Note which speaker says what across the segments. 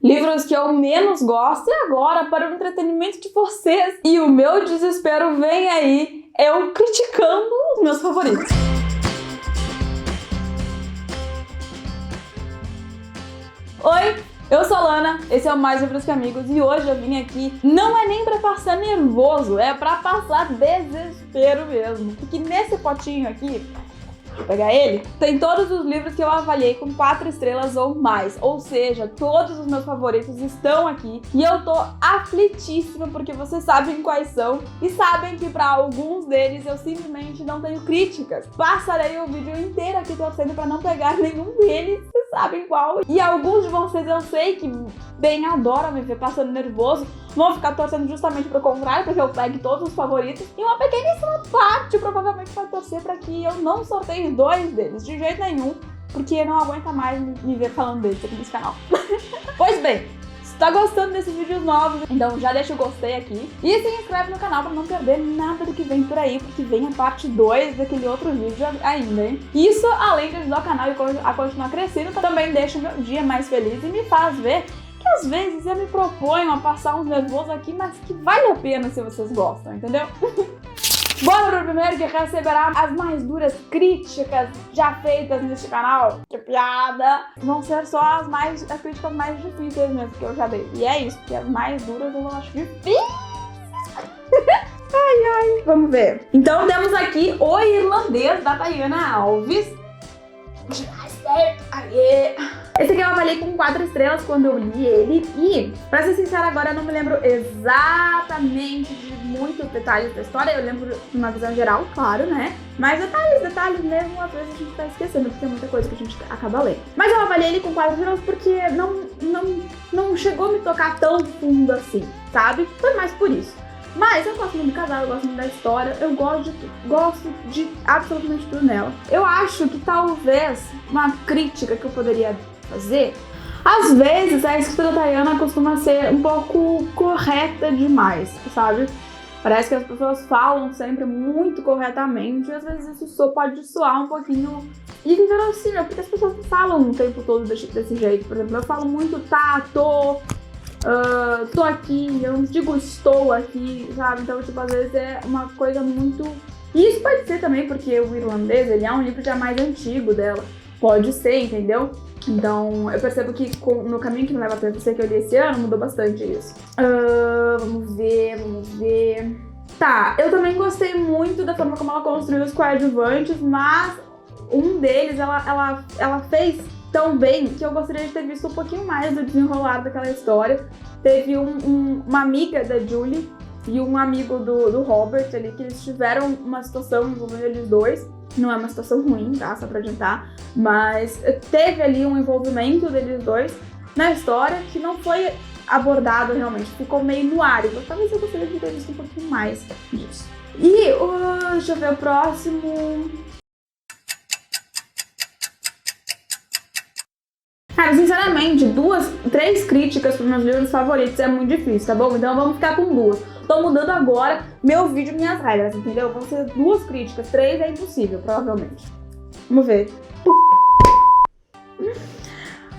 Speaker 1: livros que eu menos gosto, e agora, para o entretenimento de vocês e o meu desespero, vem aí eu criticando os meus favoritos. Oi, eu sou a Lana, esse é o Mais Livros que Amigos e hoje eu vim aqui, não é nem pra passar nervoso, é pra passar desespero mesmo, porque nesse potinho aqui, vou pegar ele, tem todos os livros que eu avaliei com 4 estrelas ou mais, ou seja, todos os meus favoritos estão aqui e eu tô aflitíssima porque vocês sabem quais são e sabem que pra alguns deles eu simplesmente não tenho críticas. Passarei o vídeo inteiro aqui torcendo pra não pegar nenhum deles, vocês sabem qual, e alguns de vocês eu sei que bem adoram me ver passando nervoso, vão ficar torcendo justamente pro contrário, porque eu pegue todos os favoritos, e uma pequeníssima parte provavelmente vai torcer pra que eu não sorteie 2 deles, de jeito nenhum, porque não aguenta mais me ver falando deles aqui nesse canal. Pois bem, se tá gostando desses vídeos novos, então já deixa o gostei aqui e se inscreve no canal pra não perder nada do que vem por aí, porque vem a parte 2 daquele outro vídeo ainda, hein? Isso, além de ajudar o canal a continuar crescendo, também deixa o meu dia mais feliz e me faz ver que às vezes eu me proponho a passar uns nervosos aqui, mas que vale a pena se vocês gostam, entendeu? Bora pro primeiro que receberá as mais duras críticas já feitas neste canal. Que piada! Vão ser só as críticas mais difíceis mesmo que eu já dei. E é isso, porque as mais duras eu acho difíceis. Ai, vamos ver. Então temos aqui O Irlandês, da Tayana Alves. Esse aqui eu avaliei com 4 estrelas quando eu li ele e, pra ser sincera, agora eu não me lembro exatamente de muitos detalhes da história, eu lembro de uma visão geral, claro, né? Mas detalhes mesmo, às vezes a gente tá esquecendo, porque é muita coisa que a gente acaba lendo. Mas eu avaliei ele com 4 estrelas porque não chegou a me tocar tão fundo assim, sabe? Foi mais por isso. Mas eu gosto muito do casal, eu gosto muito da história, eu gosto de absolutamente tudo nela. Eu acho que talvez uma crítica que eu poderia fazer, às vezes a escrita da Tayana costuma ser um pouco correta demais, sabe? Parece que as pessoas falam sempre muito corretamente e às vezes isso pode soar um pouquinho inverossímil, porque as pessoas não falam o tempo todo desse jeito. Por exemplo, eu falo muito tá, tô aqui, eu não digo estou aqui, sabe? Então, tipo, às vezes é uma coisa muito... E isso pode ser também porque O Irlandês, ele é um livro já mais antigo dela. Pode ser, entendeu? Então, eu percebo que no caminho que me leva pra você que eu li esse ano, mudou bastante isso. Vamos ver... Tá, eu também gostei muito da forma como ela construiu os coadjuvantes, mas um deles ela fez tão bem que eu gostaria de ter visto um pouquinho mais do desenrolar daquela história. Teve uma amiga da Julie e um amigo do Robert ali, que eles tiveram uma situação envolvendo eles dois. Não é uma situação ruim, tá? Só pra adiantar. Mas teve ali um envolvimento deles dois na história que não foi abordado realmente. Ficou meio no ar. Talvez eu gostaria de ter visto um pouquinho mais disso. E deixa eu ver o próximo... Cara, sinceramente, 3 críticas para meus livros favoritos é muito difícil, tá bom? Então vamos ficar com 2. Tô mudando agora meu vídeo, minhas regras, entendeu? Vão ser 2 críticas, 3 é impossível, provavelmente. Vamos ver.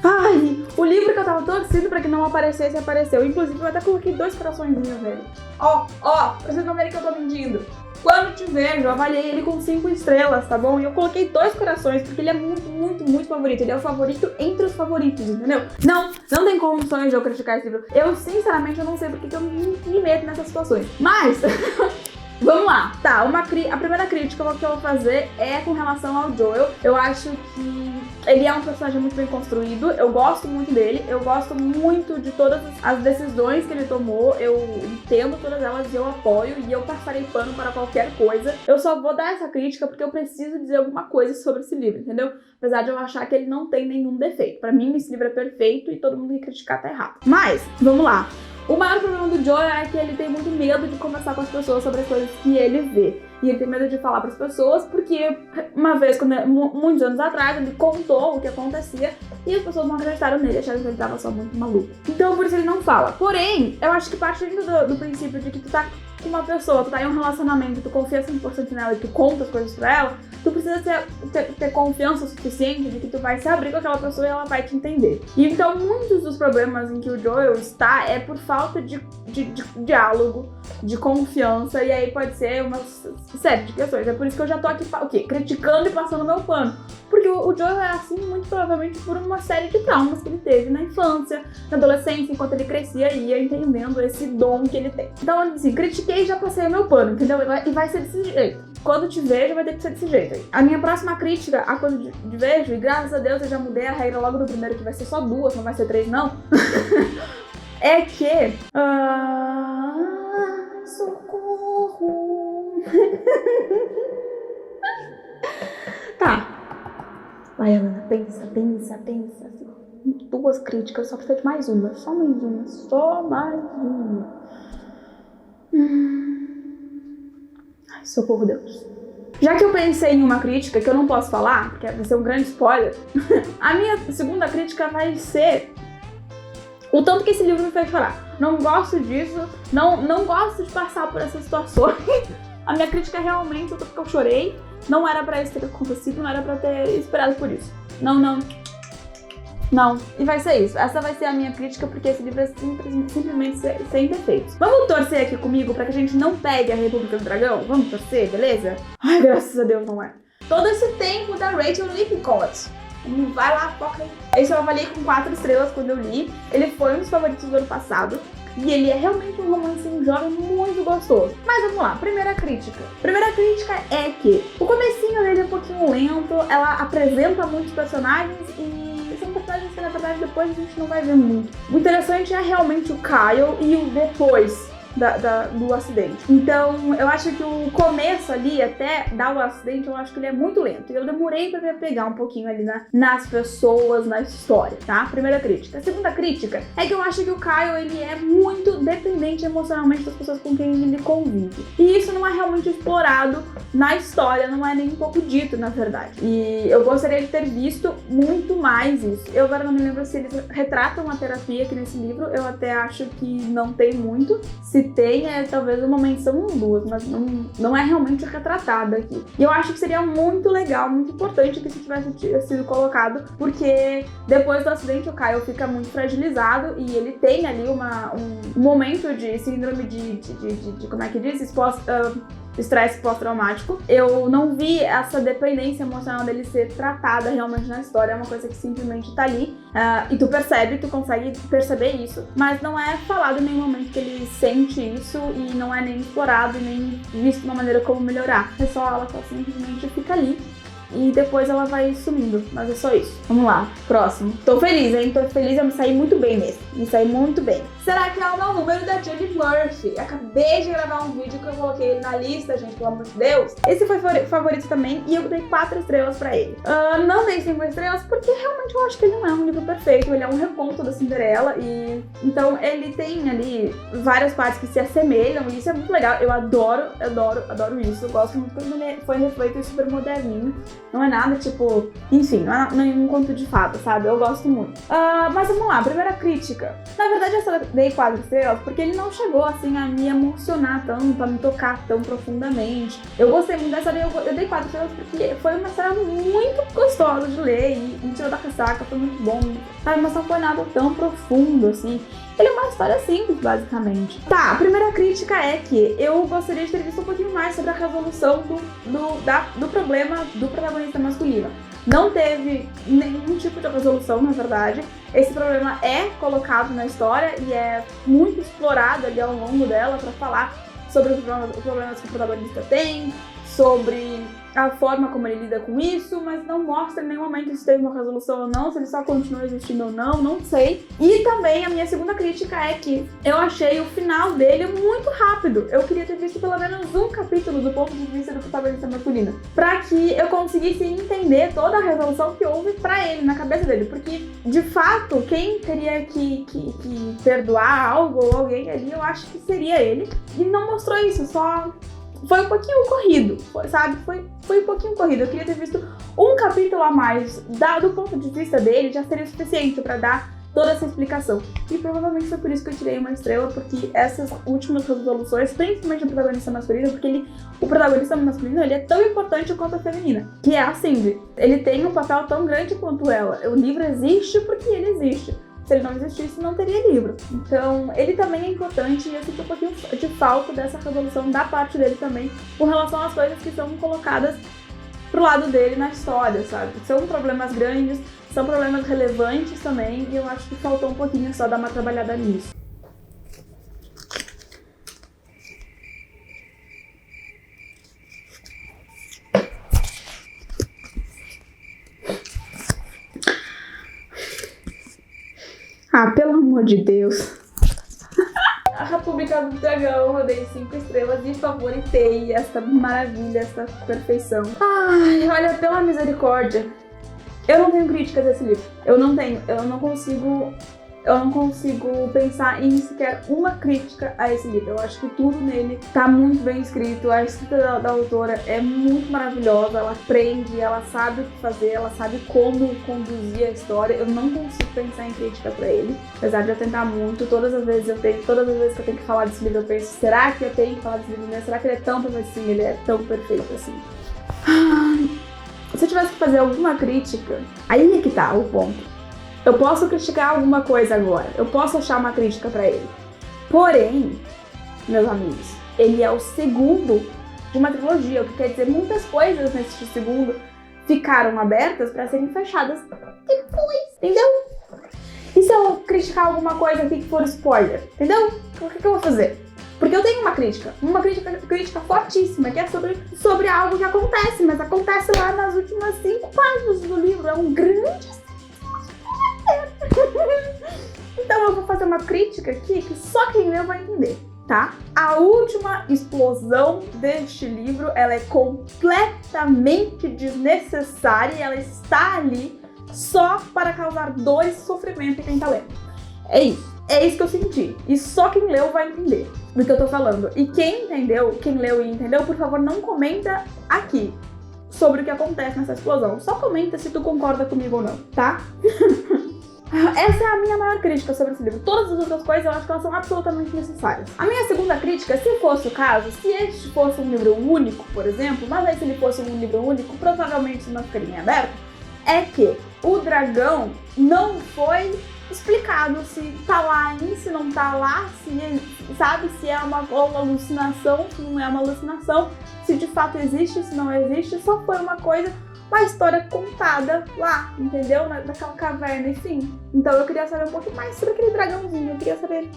Speaker 1: Ai, o livro que eu tava torcendo pra que não aparecesse, apareceu. Inclusive, eu até coloquei 2 coraçõezinhos nele. Ó, pra vocês não verem que eu tô mentindo. Quando te vejo, eu avaliei ele com 5 estrelas, tá bom? E eu coloquei 2 corações, porque ele é muito, muito, muito favorito. Ele é o favorito entre os favoritos, entendeu? Não tem condições de eu criticar esse livro. Eu, sinceramente, eu não sei porque que eu me meto nessas situações. Mas... Vamos lá. Tá, a primeira crítica que eu vou fazer é com relação ao Joel. Eu acho que ele é um personagem muito bem construído, eu gosto muito dele, eu gosto muito de todas as decisões que ele tomou, eu entendo todas elas e eu apoio, e eu passarei pano para qualquer coisa. Eu só vou dar essa crítica porque eu preciso dizer alguma coisa sobre esse livro, entendeu? Apesar de eu achar que ele não tem nenhum defeito. Pra mim, esse livro é perfeito e todo mundo que criticar tá errado. Mas, vamos lá. O maior problema do Joel é que ele tem muito medo de conversar com as pessoas sobre as coisas que ele vê. E ele tem medo de falar para as pessoas porque, uma vez, muitos anos atrás, ele contou o que acontecia e as pessoas não acreditaram nele, acharam que ele estava só muito maluco. Então, por isso ele não fala. Porém, eu acho que partindo do princípio de que tu tá com uma pessoa, tu tá em um relacionamento, tu confia 100% nela e tu conta as coisas pra ela, tu precisa ter confiança suficiente de que tu vai se abrir com aquela pessoa e ela vai te entender. E então muitos dos problemas em que o Joel está é por falta de diálogo, de confiança, e aí pode ser uma série de questões. É por isso que eu já tô aqui, o quê? Criticando e passando meu pano. Porque o Joel é assim, muito provavelmente por uma série de traumas que ele teve na infância, na adolescência, enquanto ele crescia e ia entendendo esse dom que ele tem. Então, assim, critiquei e já passei meu pano, entendeu? E vai ser desse jeito. Quando te vejo, vai ter que ser desse jeito aí. A minha próxima crítica, a quando te vejo, e graças a Deus eu já mudei a regra logo do primeiro, que vai ser só 2, não vai ser 3, não. É que... socorro! Tá. Vai, Ana, pensa. 2 críticas, só precisa de mais uma. Só mais uma. Ai, socorro, Deus. Já que eu pensei em uma crítica que eu não posso falar, porque vai ser um grande spoiler, a minha segunda crítica vai ser o tanto que esse livro me fez chorar. Não gosto disso, não gosto de passar por essas situações. A minha crítica é realmente o tanto que eu chorei. Não era pra isso ter acontecido, não era pra ter esperado por isso. Não. E vai ser isso. Essa vai ser a minha crítica, porque esse livro é simplesmente sem defeitos. Vamos torcer aqui comigo pra que a gente não pegue a República do Dragão? Vamos torcer, beleza? Ai, graças a Deus não é. Todo esse tempo da Rachel Lippincott. Vai lá, foca aí. Esse eu avaliei com 4 estrelas quando eu li. Ele foi um dos favoritos do ano passado. E ele é realmente um romancinho jovem muito gostoso. Mas vamos lá, primeira crítica. Primeira crítica é que o comecinho dele é um pouquinho lento, ela apresenta muitos personagens e são personagens que na verdade depois a gente não vai ver muito. O interessante é realmente o Kyle e o depois do acidente. Então, eu acho que o começo ali, até dar o acidente, eu acho que ele é muito lento. E eu demorei pra me pegar um pouquinho ali nas pessoas, na história, tá? Primeira crítica. A segunda crítica é que eu acho que o Kyle, ele é muito dependente emocionalmente das pessoas com quem ele convive. E isso não é realmente explorado na história, não é nem um pouco dito, na verdade. E eu gostaria de ter visto muito mais isso. Eu agora não me lembro se eles retratam a terapia aqui nesse livro, eu até acho que não tem muito. Se tem, é talvez uma menção ou 2, mas não é realmente retratada aqui. E eu acho que seria muito legal, muito importante que isso tivesse sido colocado, porque depois do acidente o Kyle fica muito fragilizado e ele tem ali um momento de síndrome de como é que diz? Estresse pós-traumático. Eu não vi essa dependência emocional dele ser tratada realmente na história, é uma coisa que simplesmente tá ali, e tu consegue perceber isso, mas não é falado em nenhum momento que ele sente isso e não é nem explorado e nem visto de uma maneira como melhorar. É só ela que simplesmente fica ali e depois ela vai sumindo, mas é só isso. Vamos lá, próximo. Tô feliz, hein? Tô feliz, eu me saí muito bem nesse. Me saí muito bem. Será que é o meu número da Judy Murphy? Acabei de gravar um vídeo que eu coloquei ele na lista, gente, pelo amor de Deus. Esse foi favorito também e eu dei 4 estrelas pra ele. Não dei 5 estrelas porque realmente eu acho que ele não é um livro perfeito. Ele é um reconto da Cinderela e... Então ele tem ali várias partes que se assemelham e isso é muito legal. Eu adoro isso. Eu gosto muito quando ele foi refeito e super moderninho. Não é nada tipo... Enfim, não é nenhum conto de fada, sabe? Eu gosto muito. Mas vamos lá, primeira crítica. Na verdade, eu dei 4 estrelas porque ele não chegou, assim, a me emocionar tanto, a me tocar tão profundamente. Eu gostei muito dessa, eu dei 4 estrelas porque foi uma história muito gostosa de ler e me tirou da ressaca, foi muito bom. Sabe, mas não foi nada tão profundo, assim. Ele é uma história simples, basicamente. Tá, a primeira crítica é que eu gostaria de ter visto um pouquinho mais sobre a resolução do problema do protagonista masculino. Não teve nenhum tipo de resolução, na verdade. Esse problema é colocado na história e é muito explorado ali ao longo dela pra falar sobre os problemas que o protagonista tem, sobre a forma como ele lida com isso, mas não mostra em nenhum momento se teve uma resolução ou não, se ele só continua existindo ou não sei. E também a minha segunda crítica é que eu achei o final dele muito rápido. Eu queria ter visto pelo menos um capítulo do ponto de vista do protagonista masculino, pra que eu conseguisse entender toda a resolução que houve pra ele, na cabeça dele, porque de fato quem teria que perdoar algo ou alguém ali, eu acho que seria ele, e não mostrou isso, só... Foi um pouquinho corrido, sabe? Foi um pouquinho corrido. Eu queria ter visto um capítulo a mais do ponto de vista dele, já seria o suficiente pra dar toda essa explicação. E provavelmente foi por isso que eu tirei uma estrela, porque essas últimas resoluções, principalmente do protagonista masculino, porque o protagonista masculino, ele é tão importante quanto a feminina, que é a Cindy. Ele tem um papel tão grande quanto ela. O livro existe porque ele existe. Se ele não existisse, não teria livro. Então, ele também é importante e eu sinto um pouquinho de falta dessa resolução da parte dele também, com relação às coisas que são colocadas pro lado dele na história, sabe? São problemas grandes, são problemas relevantes também, e eu acho que faltou um pouquinho só dar uma trabalhada nisso. Ah, pelo amor de Deus. A República do Dragão, eu dei 5 estrelas e favoritei esta maravilha, esta perfeição. Ai, olha, pela misericórdia, eu não tenho críticas a esse livro. Eu não consigo pensar em sequer uma crítica a esse livro. Eu acho que tudo nele tá muito bem escrito, a escrita da autora é muito maravilhosa, ela aprende, ela sabe o que fazer, ela sabe como conduzir a história. Eu não consigo pensar em crítica pra ele, apesar de eu tentar muito. Todas as vezes que eu tenho que falar desse livro, eu penso, será que eu tenho que falar desse livro mesmo? Será que ele é tão perfeito assim? Ele é tão perfeito assim? Se eu tivesse que fazer alguma crítica, aí é que tá o ponto. Eu posso criticar alguma coisa agora, eu posso achar uma crítica pra ele. Porém, meus amigos, ele é o segundo de uma trilogia, o que quer dizer muitas coisas nesse segundo ficaram abertas pra serem fechadas depois, entendeu? E se eu criticar alguma coisa aqui que for spoiler, entendeu? O que eu vou fazer? Porque eu tenho uma crítica fortíssima, que é sobre algo que acontece, mas acontece lá nas últimas 5 páginas do livro, é um grande... Então eu vou fazer uma crítica aqui que só quem leu vai entender, tá? A última explosão deste livro, ela é completamente desnecessária e ela está ali só para causar dor e sofrimento em quem tá lendo. É isso que eu senti. E só quem leu vai entender do que eu tô falando. E quem leu e entendeu, por favor, não comenta aqui sobre o que acontece nessa explosão. Só comenta se tu concorda comigo ou não, tá? Essa é a minha maior crítica sobre esse livro. Todas as outras coisas eu acho que elas são absolutamente necessárias. A minha segunda crítica, se fosse o caso, se este fosse um livro único, por exemplo, mas aí se ele fosse um livro único, provavelmente não ficaria em aberto, é que o dragão não foi explicado se tá lá, se não tá lá, se é uma alucinação, se não é uma alucinação, se de fato existe, se não existe, só foi uma história contada lá, entendeu? Naquela caverna, enfim. Então eu queria saber um pouco mais sobre aquele dragãozinho, eu queria saber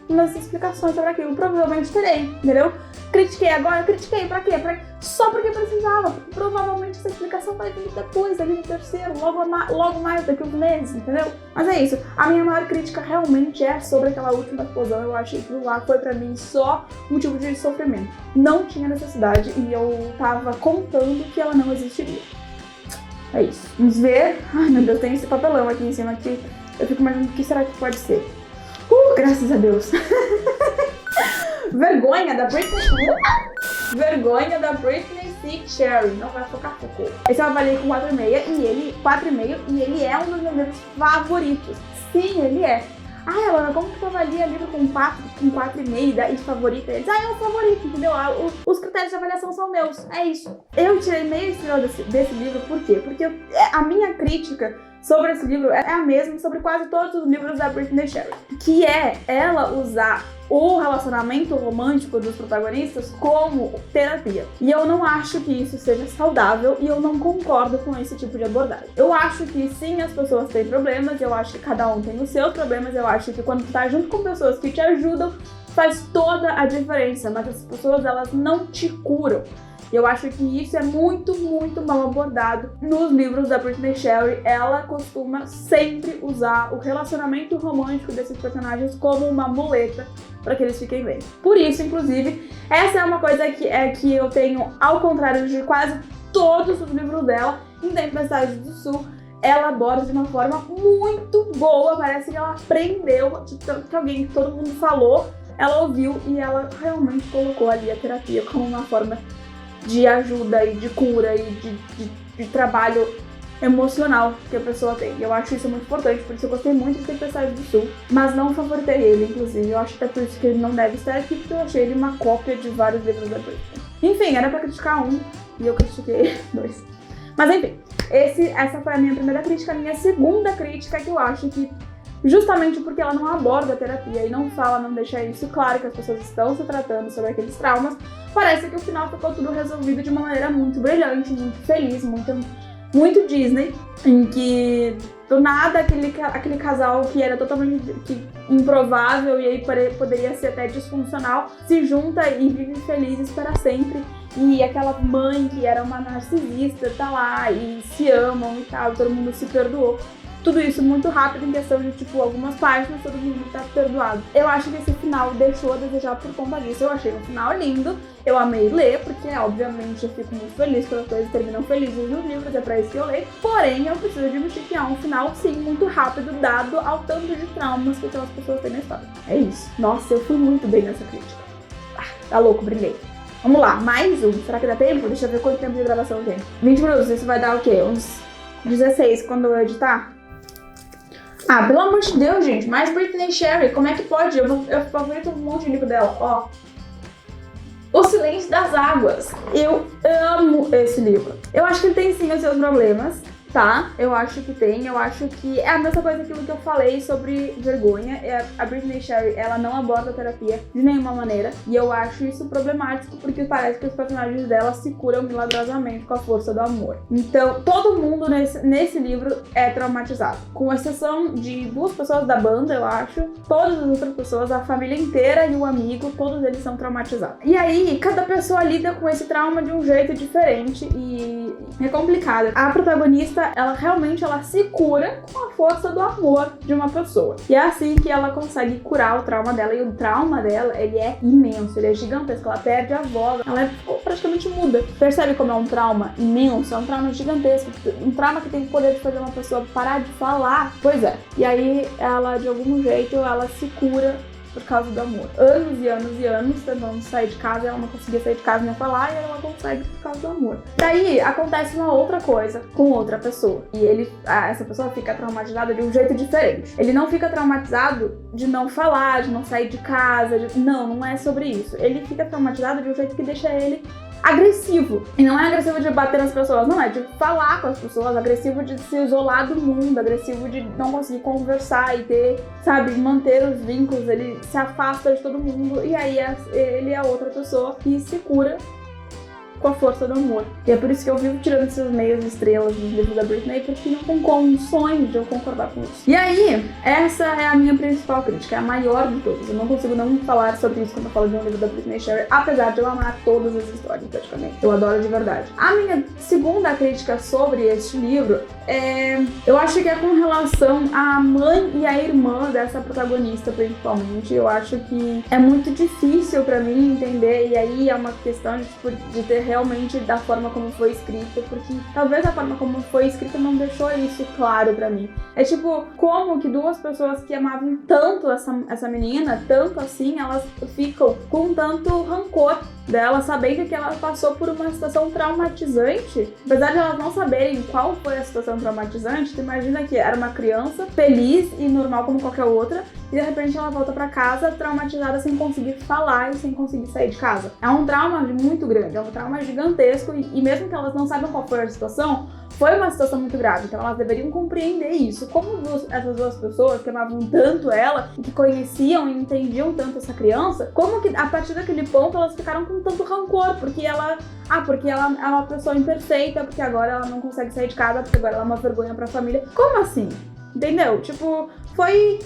Speaker 1: umas explicações sobre aquilo. Provavelmente terei, entendeu? Critiquei pra quê? Só porque precisava, porque provavelmente essa explicação vai vir depois, vai vir no terceiro, logo mais daqui a uns meses, entendeu? Mas é isso, a minha maior crítica realmente é sobre aquela última explosão. Eu achei que lá foi pra mim só motivo de sofrimento. Não tinha necessidade e eu tava contando que ela não existiria. É isso. Vamos ver. Ai meu Deus, tem esse papelão aqui em cima que eu fico imaginando o que será que pode ser. Graças a Deus. Vergonha da Britney C. Cherry. Não vai focar, focou. Esse eu avaliei com 4,5 e ele é um dos meus livros favoritos. Sim, ele é. Ah, Elana, como que tu avalia livro com 4,5 e favorita? Eles, é o favorito, entendeu? Os critérios de avaliação são meus, é isso. Eu tirei meia estrela desse livro, por quê? Porque a minha crítica sobre esse livro é a mesma sobre quase todos os livros da Britney Cherry, que é ela usar o relacionamento romântico dos protagonistas como terapia. E eu não acho que isso seja saudável e eu não concordo com esse tipo de abordagem. Eu acho que sim, as pessoas têm problemas, eu acho que cada um tem os seus problemas, eu acho que quando tu tá junto com pessoas que te ajudam, faz toda a diferença, mas as pessoas, elas não te curam. E eu acho que isso é muito, muito mal abordado nos livros da Britney Cherry. Ela costuma sempre usar o relacionamento romântico desses personagens como uma muleta para que eles fiquem bem. Por isso, inclusive, essa é uma coisa que eu tenho, ao contrário de quase todos os livros dela, em Tempestade do Sul, ela aborda de uma forma muito boa. Parece que ela aprendeu de tanto que alguém que todo mundo falou, ela ouviu e ela realmente colocou ali a terapia como uma forma de ajuda e de cura e de trabalho emocional que a pessoa tem. E eu acho isso muito importante, por isso eu gostei muito de Tempestade do Sul, mas não favoritei ele, inclusive. Eu acho até por isso que ele não deve estar aqui, porque eu achei ele uma cópia de vários livros da Britney. Enfim, era pra criticar um e eu critiquei 2. Mas enfim, essa foi a minha primeira crítica. A minha segunda crítica é que eu acho que, justamente porque ela não aborda a terapia e não fala, não deixa isso claro que as pessoas estão se tratando sobre aqueles traumas, parece que o final ficou tudo resolvido de uma maneira muito brilhante, muito feliz, muito Disney, em que do nada aquele casal que era totalmente improvável e aí poderia ser até disfuncional se junta e vive felizes para sempre. E aquela mãe que era uma narcisista tá lá e se amam e tal, todo mundo se perdoou. Tudo isso muito rápido, em questão de, tipo, algumas páginas, todo mundo tá perdoado. Eu acho que esse final deixou a desejar por conta disso. Eu achei um final lindo, eu amei ler, porque, obviamente, eu fico muito feliz quando as coisas terminam felizes nos livros, é pra isso que eu leio. Porém, eu preciso admitir que é um final, sim, muito rápido, dado ao tanto de traumas que aquelas pessoas têm na história. É isso. Nossa, eu fui muito bem nessa crítica. Tá louco, brilhei. Vamos lá, mais um. Será que dá tempo? Deixa eu ver quanto tempo de gravação tem. 20 minutos, isso vai dar o quê? Uns 16 quando eu editar? Ah, pelo amor de Deus, gente, mais Britney Sherry, como é que pode? Eu favorito um monte de livro dela, ó. O Silêncio das Águas. Eu amo esse livro. Eu acho que ele tem sim os seus problemas, tá? Eu acho que tem, eu acho que é a mesma coisa que eu falei sobre vergonha. A Britney Sherry, ela não aborda a terapia de nenhuma maneira, e eu acho isso problemático porque parece que os personagens dela se curam milagrosamente com a força do amor. Então, todo mundo nesse livro é traumatizado, com exceção de 2 pessoas da banda, eu acho. Todas as outras pessoas, a família inteira e o amigo, todos eles são traumatizados. E aí, cada pessoa lida com esse trauma de um jeito diferente e é complicado. A protagonista, ela realmente se cura com a força do amor de uma pessoa. E é assim que ela consegue curar o trauma dela. E o trauma dela, ele é imenso, ele é gigantesco. Ela perde a voz, ela ficou praticamente muda. Percebe como é um trauma imenso? É um trauma gigantesco. Um trauma que tem o poder de fazer uma pessoa parar de falar. Pois é. E aí, ela, de algum jeito, ela se cura por causa do amor. Anos e anos e anos tentando sair de casa, ela não conseguia sair de casa nem falar, e ela consegue por causa do amor. Daí acontece uma outra coisa com outra pessoa, e essa pessoa fica traumatizada de um jeito diferente. Ele não fica traumatizado de não falar, de não sair de casa, não é sobre isso. Ele fica traumatizado de um jeito que deixa ele agressivo. E não é agressivo de bater nas pessoas, não, é de falar com as pessoas, agressivo de se isolar do mundo, agressivo de não conseguir conversar e ter, sabe, manter os vínculos. Ele se afasta de todo mundo e aí ele é outra pessoa que se cura com a força do amor. E é por isso que eu vivo tirando esses meios estrelas dos livros da Britney, porque não tem condições de eu concordar com isso. E aí, essa é a minha principal crítica, é a maior de todas. Eu não consigo não falar sobre isso quando eu falo de um livro da Britney Sherry, apesar de eu amar todas as histórias, praticamente. Eu adoro de verdade. A minha segunda crítica sobre este livro eu acho que é com relação à mãe e à irmã dessa protagonista, principalmente. Eu acho que é muito difícil pra mim entender, e aí é uma questão de ter realmente da forma como foi escrita, porque talvez a forma como foi escrita não deixou isso claro pra mim. É tipo, como que 2 pessoas que amavam tanto essa menina, tanto assim, elas ficam com tanto rancor dela, sabendo que ela passou por uma situação traumatizante. Apesar de elas não saberem qual foi a situação traumatizante, tu imagina que era uma criança feliz e normal como qualquer outra, e de repente ela volta pra casa traumatizada, sem conseguir falar e sem conseguir sair de casa. É um trauma muito grande, é um trauma gigantesco, e mesmo que elas não saibam qual foi a situação, foi uma situação muito grave, então elas deveriam compreender isso. Como essas 2 pessoas que amavam tanto ela, que conheciam e entendiam tanto essa criança, como que a partir daquele ponto elas ficaram com tanto rancor, porque ela é uma pessoa imperfeita, porque agora ela não consegue sair de casa, porque agora ela é uma vergonha pra família. Como assim? Entendeu? Tipo, foi...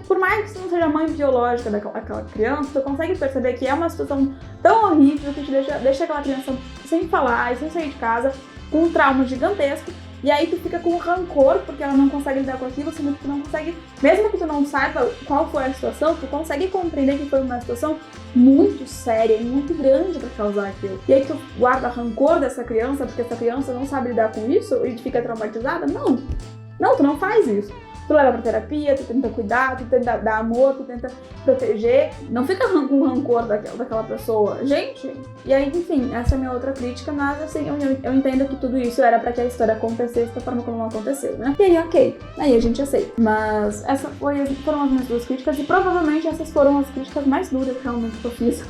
Speaker 1: por mais que você não seja a mãe biológica daquela criança, tu consegue perceber que é uma situação tão horrível que te deixa aquela criança sem falar e sem sair de casa, com um trauma gigantesco, e aí tu fica com rancor porque ela não consegue lidar com aquilo, sendo que tu não consegue, mesmo que tu não saiba qual foi a situação, tu consegue compreender que foi uma situação muito séria e muito grande pra causar aquilo. E aí tu guarda rancor dessa criança porque essa criança não sabe lidar com isso e fica traumatizada? Não, tu não faz isso. Tu leva pra terapia, tu tenta cuidar, tu tenta dar amor, tu tenta proteger. Não fica com rancor daquela pessoa. Gente, e aí, enfim, essa é a minha outra crítica, mas assim, eu entendo que tudo isso era pra que a história acontecesse da forma como ela aconteceu, né? E aí, ok, aí a gente aceita. Mas essas foram as minhas duas críticas e provavelmente essas foram as críticas mais duras realmente que eu fiz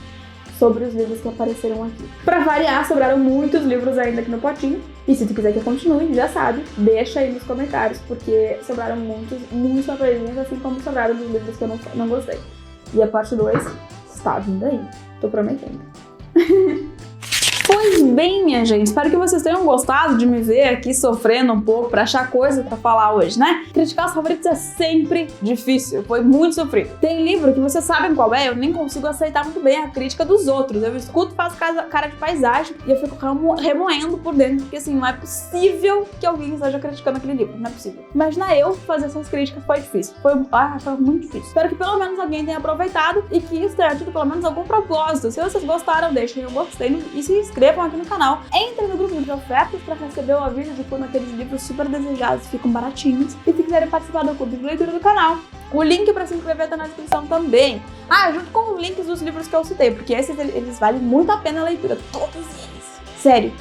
Speaker 1: sobre os livros que apareceram aqui. Pra variar, sobraram muitos livros ainda aqui no potinho. E se tu quiser que eu continue, já sabe, deixa aí nos comentários, porque sobraram muitos papéis, assim como sobraram dos livros que eu não gostei. E a parte 2 está vindo aí. Tô prometendo. Pois bem, minha gente, espero que vocês tenham gostado de me ver aqui sofrendo um pouco pra achar coisa pra falar hoje, né? Criticar os favoritos é sempre difícil, foi muito sofrido. Tem livro que vocês sabem qual é, eu nem consigo aceitar muito bem a crítica dos outros. Eu escuto, faço cara de paisagem e eu fico remoendo por dentro, porque assim, não é possível que alguém esteja criticando aquele livro, não é possível. Imagina eu fazer essas críticas, foi difícil, foi muito difícil. Espero que pelo menos alguém tenha aproveitado e que isso tenha tido pelo menos algum propósito. Se vocês gostaram, deixem um gostei e se inscrevam aqui no canal. Entrem no grupo de ofertas para receber o aviso de quando aqueles livros super desejados ficam baratinhos. E se quiserem participar do clube de leitura do canal, o link para se inscrever tá na descrição também. Junto com os links dos livros que eu citei, porque esses eles valem muito a pena a leitura, todos eles. Sério,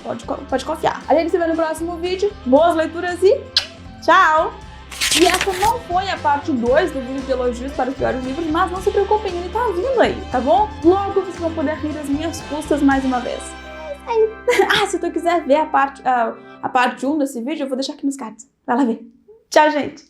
Speaker 1: pode confiar. A gente se vê no próximo vídeo. Boas leituras e tchau! E essa não foi a parte 2 do vídeo de elogios para os piores livros, mas não se preocupem, ele tá vindo aí, tá bom? Logo vocês vão poder rir das minhas custas mais uma vez. Se tu quiser ver a parte 1 desse vídeo, eu vou deixar aqui nos cards. Vai lá ver. Tchau, gente!